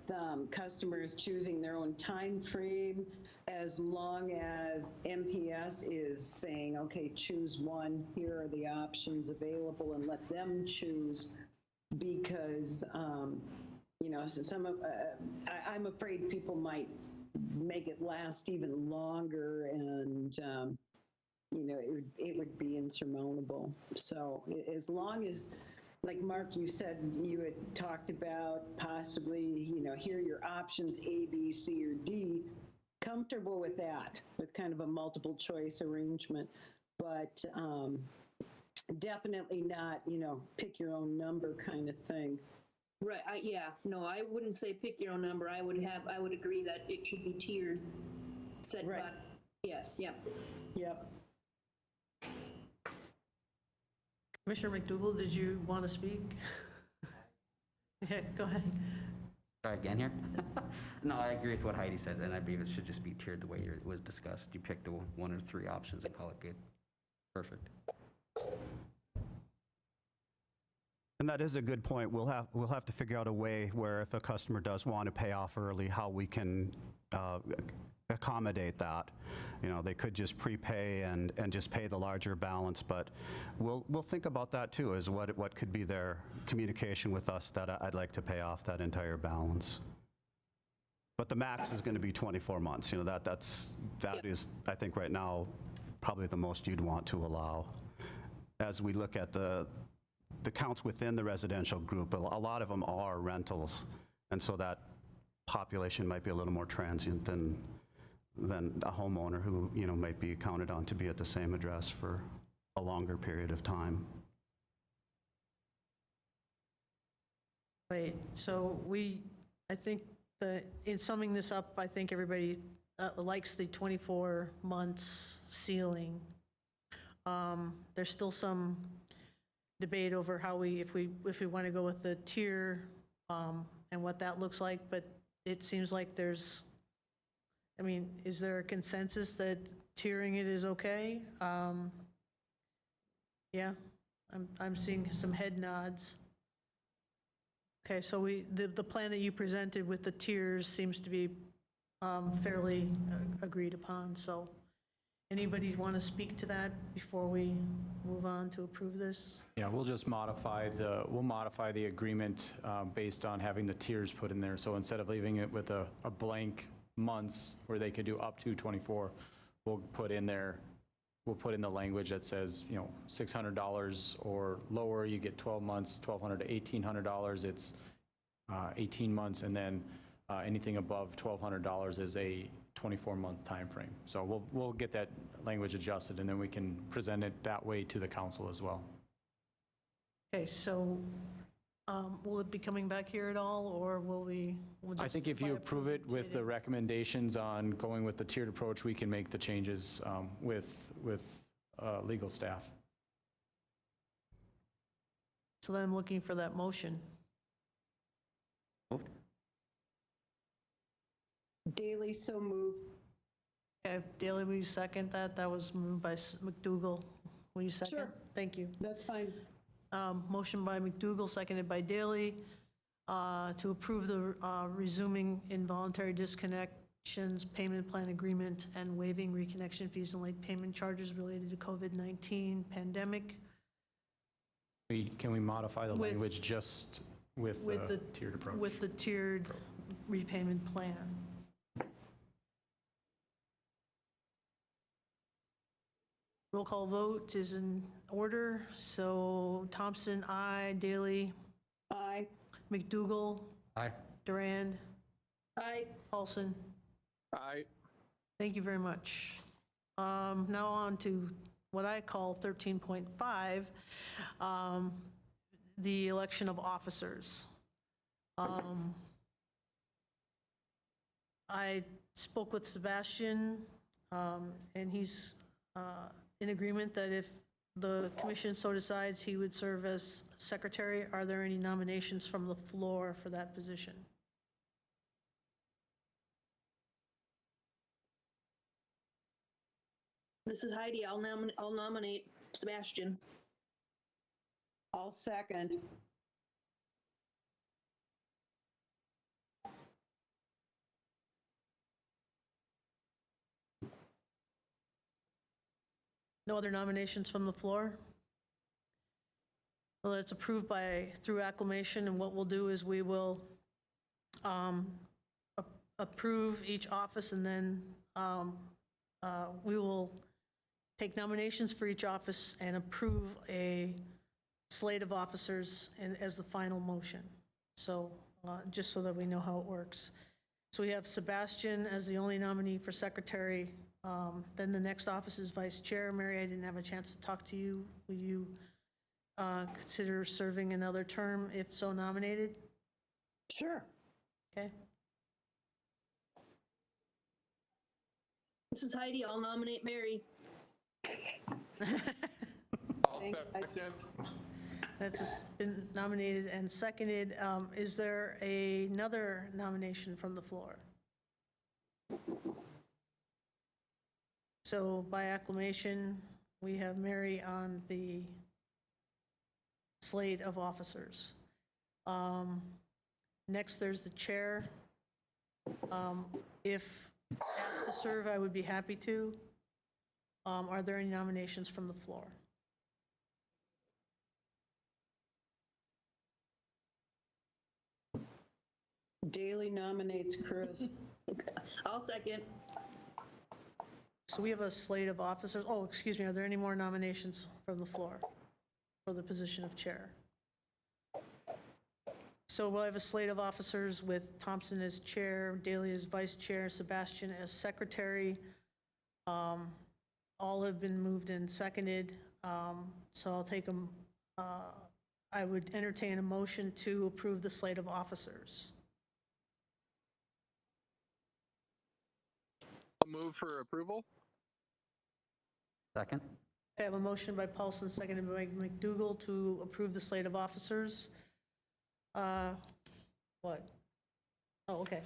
customers choosing their own time frame as long as MPS is saying, okay, choose one, here are the options available, and let them choose, because you know, I'm afraid people might make it last even longer, and you know, it would be insurmountable. So as long as, like Mark, you said you had talked about possibly, you know, here are your options A, B, C, or D, comfortable with that, with kind of a multiple choice arrangement, but definitely not, you know, pick your own number kind of thing. Right, yeah, no, I wouldn't say pick your own number. I would agree that it should be tiered, set Right. by, yes, yeah. Yep. Commissioner McDougall, did you want to speak? Yeah, go ahead. Try again here? No, I agree with what Heidi said, and I believe it should just be tiered the way it was discussed. You pick the one or three options and call it good. Perfect. And that is a good point. We'll have to figure out a way where if a customer does want to pay off early, how we can accommodate that. You know, they could just prepay and just pay the larger balance, but we'll think about that too, as what could be their communication with us that I'd like to pay off that entire balance. But the max is going to be 24 months. You know, that is, I think right now, probably the most you'd want to allow. As we look at the counts within the residential group, a lot of them are rentals, and so that population might be a little more transient than a homeowner who, you know, might be counted on to be at the same address for a longer period of time. Right, so I think in summing this up, I think everybody likes the 24 months ceiling. There's still some debate over how if we want to go with the tier and what that looks like, but it seems like there's, I mean, is there a consensus that tiering it is okay? Yeah, I'm seeing some head nods. Okay, so the plan that you presented with the tiers seems to be fairly agreed upon, so anybody want to speak to that before we move on to approve this? Yeah, we'll just modify the agreement based on having the tiers put in there. So instead of leaving it with a blank months where they could do up to 24, we'll put in the language that says, you know, $600 or lower, you get 12 months, $1,200 to $1,800, it's 18 months, and then anything above $1,200 is a 24-month time frame. So we'll get that language adjusted, and then we can present it that way to the council as well. Okay, so will it be coming back here at all, or will we? I think if you approve it with the recommendations on going with the tiered approach, we can make the changes with legal staff. So then I'm looking for that motion. Moved. Daily, so moved. Okay, Daley, will you second that? That was moved by McDougall. Will you second? Sure. Thank you. That's fine. Motion by McDougall, seconded by Daley, to approve the resuming involuntary disconnections payment plan agreement and waiving reconnection fees and late payment charges related to COVID-19 pandemic. Can we modify the With- language just with the tiered approach? With the tiered repayment plan. Roll call vote is in order. So Thompson, aye. Daley, Aye. McDougall, Aye. Durand, Aye. Paulson. Aye. Thank you very much. Now on to what I call 13.5, the election of officers. I spoke with Sebastian, and he's in agreement that if the commission so decides, he would serve as secretary. Are there any nominations from the floor for that position? This is Heidi. I'll nominate Sebastian. I'll second. No other nominations from the floor? Well, it's approved through acclamation, and what we'll do is we will approve each office, and then we will take nominations for each office and approve a slate of officers as the final motion. So just so that we know how it works. So we have Sebastian as the only nominee for secretary. Then the next office is vice chair. Mary, I didn't have a chance to talk to you. Will you consider serving another term if so nominated? Sure. Okay. This is Heidi. I'll nominate Mary. I'll second. That's just been nominated and seconded. Is there another nomination from the floor? So by acclamation, we have Mary on the slate of officers. Next, there's the chair. If asked to serve, I would be happy to. Are there any nominations from the floor? Daley nominates Chris. I'll second. So we have a slate of officers. Oh, excuse me, are there any more nominations from the floor for the position of chair? So we'll have a slate of officers with Thompson as chair, Daley as vice chair, Sebastian as secretary. All have been moved and seconded. So I'll take them. I would entertain a motion to approve the slate of officers. I'll move for approval. Second? I have a motion by Paulson, seconded by McDougall to approve the slate of officers. What? Oh, okay.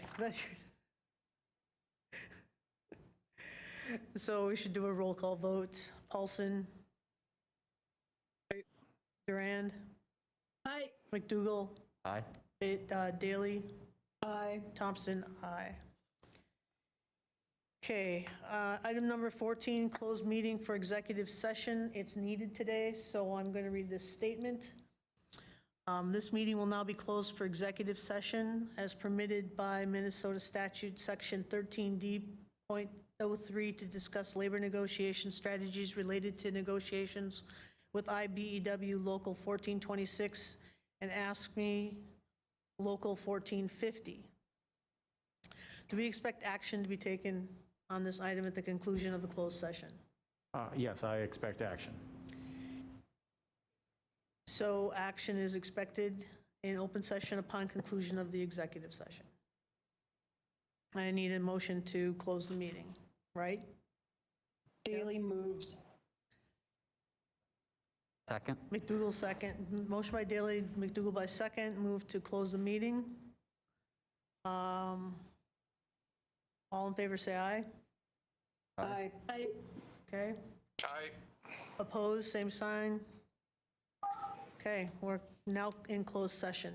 So we should do a roll call vote. Paulson? Aye. Durand? Aye. McDougall? Aye. Daley? Aye. Thompson? Aye. Okay, item number 14, closed meeting for executive session. It's needed today, so I'm going to read this statement. This meeting will now be closed for executive session as permitted by Minnesota Statute Section 13D.03 to discuss labor negotiation strategies related to negotiations with IBEW Local 1426 and ASME Local 1450. Do we expect action to be taken on this item at the conclusion of the closed session? Yes, I expect action. So action is expected in open session upon conclusion of the executive session. I need a motion to close the meeting, right? Daley moves. Second? McDougall second. Motion by Daley, McDougall by second. Move to close the meeting. All in favor, say aye. Aye. Aye. Okay. Aye. Opposed, same sign. Okay, we're now in closed session.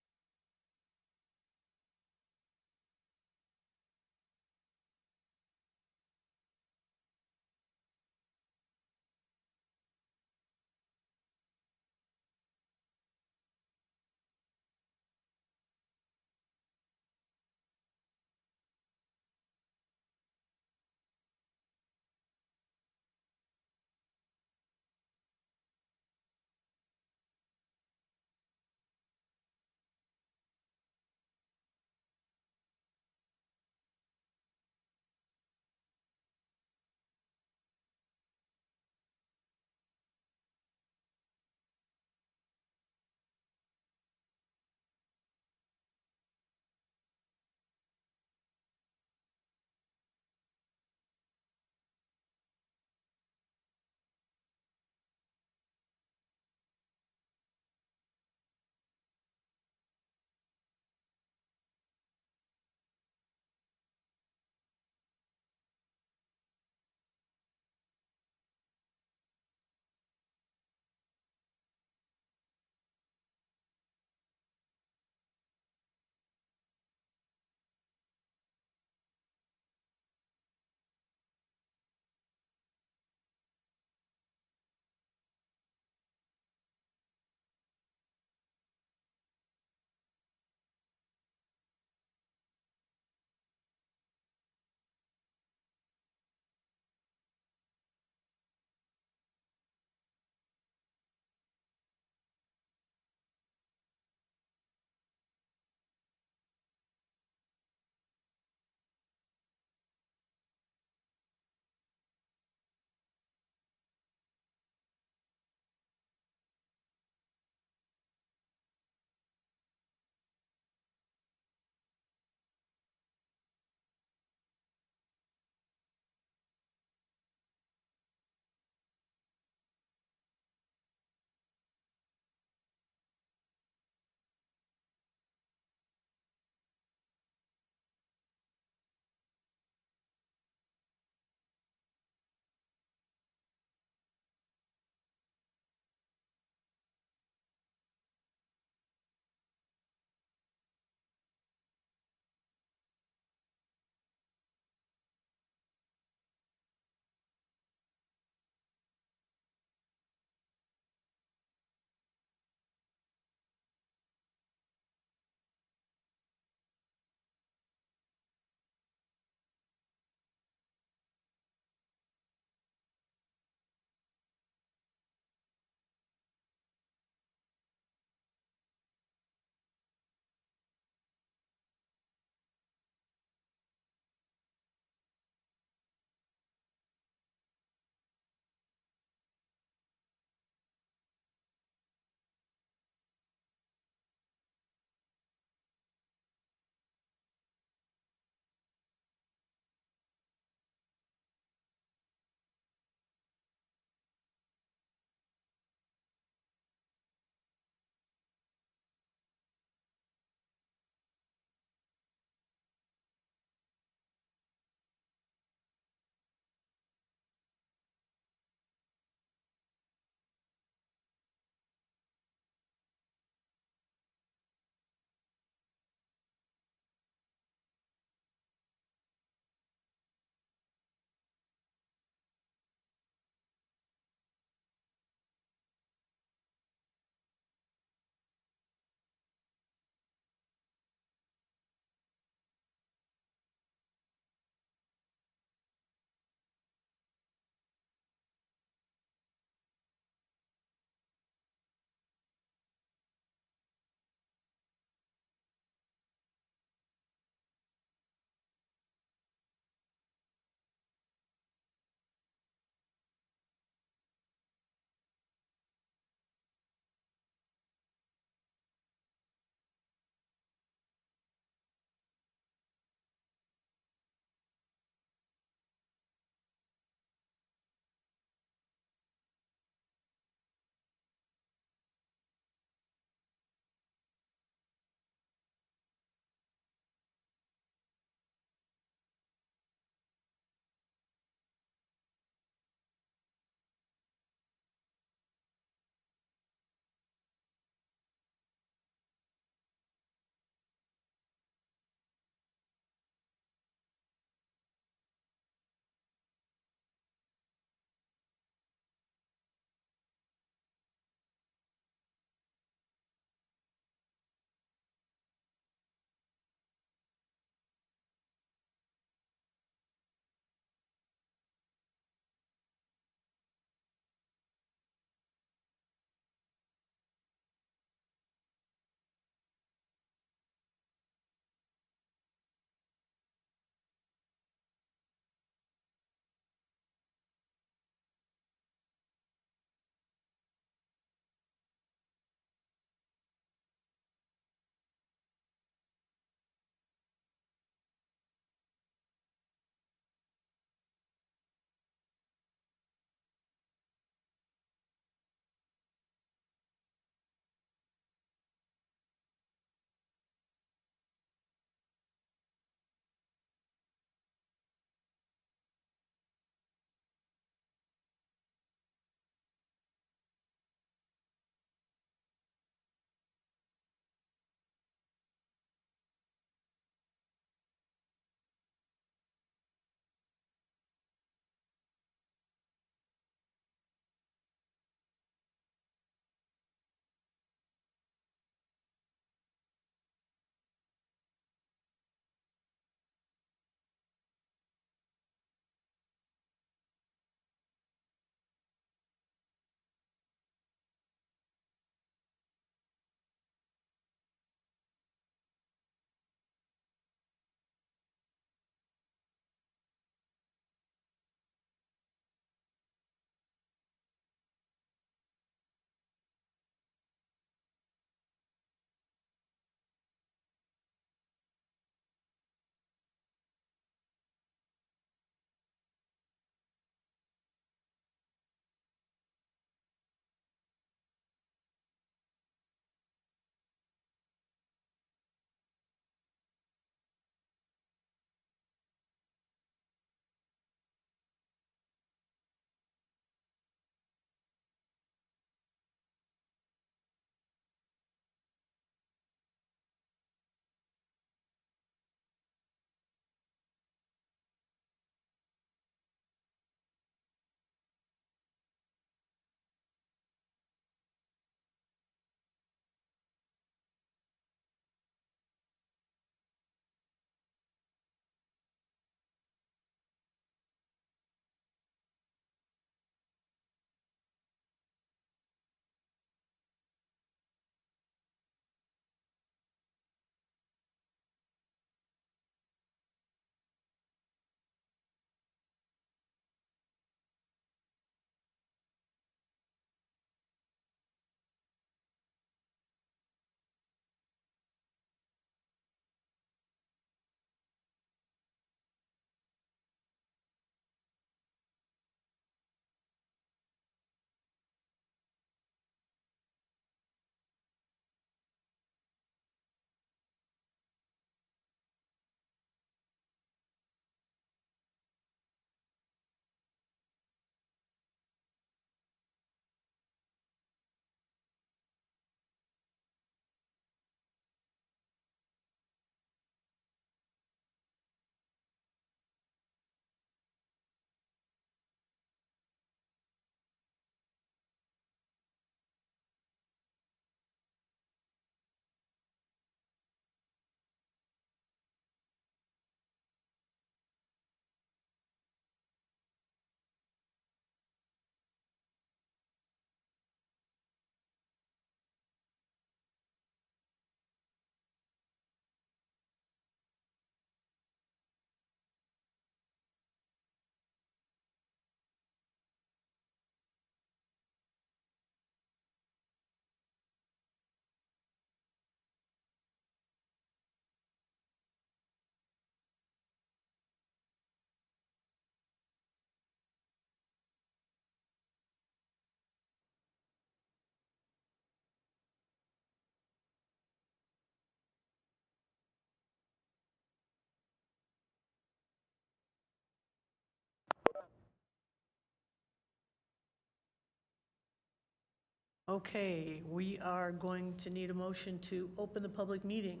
Okay, we are going to need a motion to open the public meeting.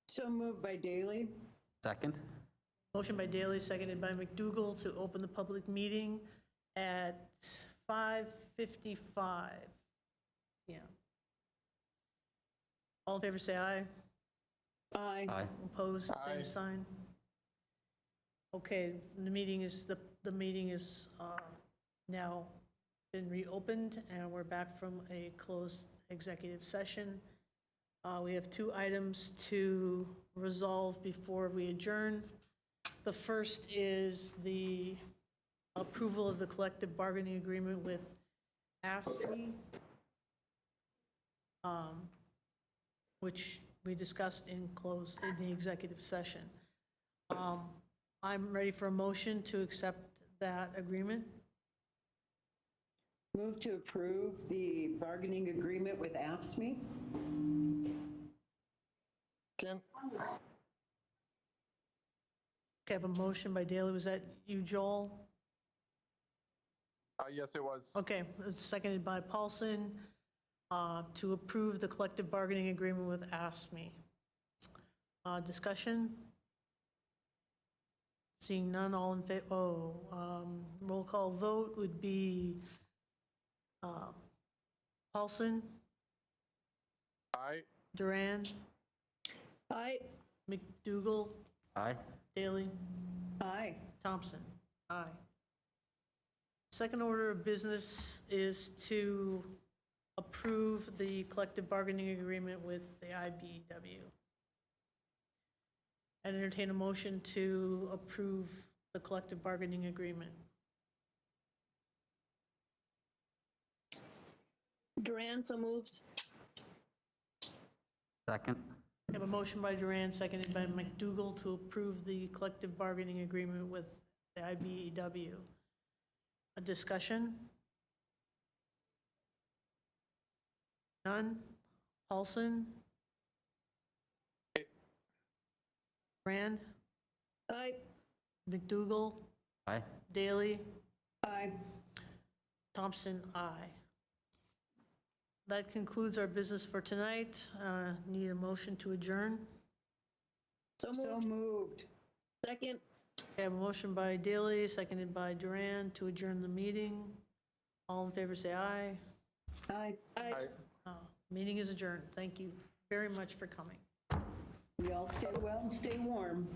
So moved by Daley. Second? Motion by Daley, seconded by McDougal to open the public meeting at 5:55 p.m. All in favor, say aye. Aye. Aye. Opposed, same sign. Okay, the meeting is now been reopened, and we're back from a closed executive session. We have 2 items to resolve before we adjourn. The first is the approval of the collective bargaining agreement with AFSCME, which we discussed in the executive session. I'm ready for a motion to accept that agreement. Move to approve the bargaining agreement with AFSCME. Ken? Okay, I have a motion by Daley. Was that you, Joel? Yes, it was. Okay, it's seconded by Paulson to approve the collective bargaining agreement with AFSCME. Discussion? Seeing none, all in favor, roll call vote would be Paulson, Aye. Duran, Aye. McDougal, Aye. Daley, Aye. Thompson. Aye. Second order of business is to approve the collective bargaining agreement with the IBEW. And entertain a motion to approve the collective bargaining agreement. Duran, so moves. Second? I have a motion by Duran, seconded by McDougal to approve the collective bargaining agreement with the IBEW. A discussion? None? Paulson? Aye. Rand? Aye. McDougal? Aye. Daley? Aye. Thompson, aye. That concludes our business for tonight. Need a motion to adjourn? So So moved. moved. Second. I have a motion by Daley, seconded by Duran to adjourn the meeting. All in favor, say aye. Aye. Aye. Meeting is adjourned. Thank you very much for coming. We all stay well and stay warm.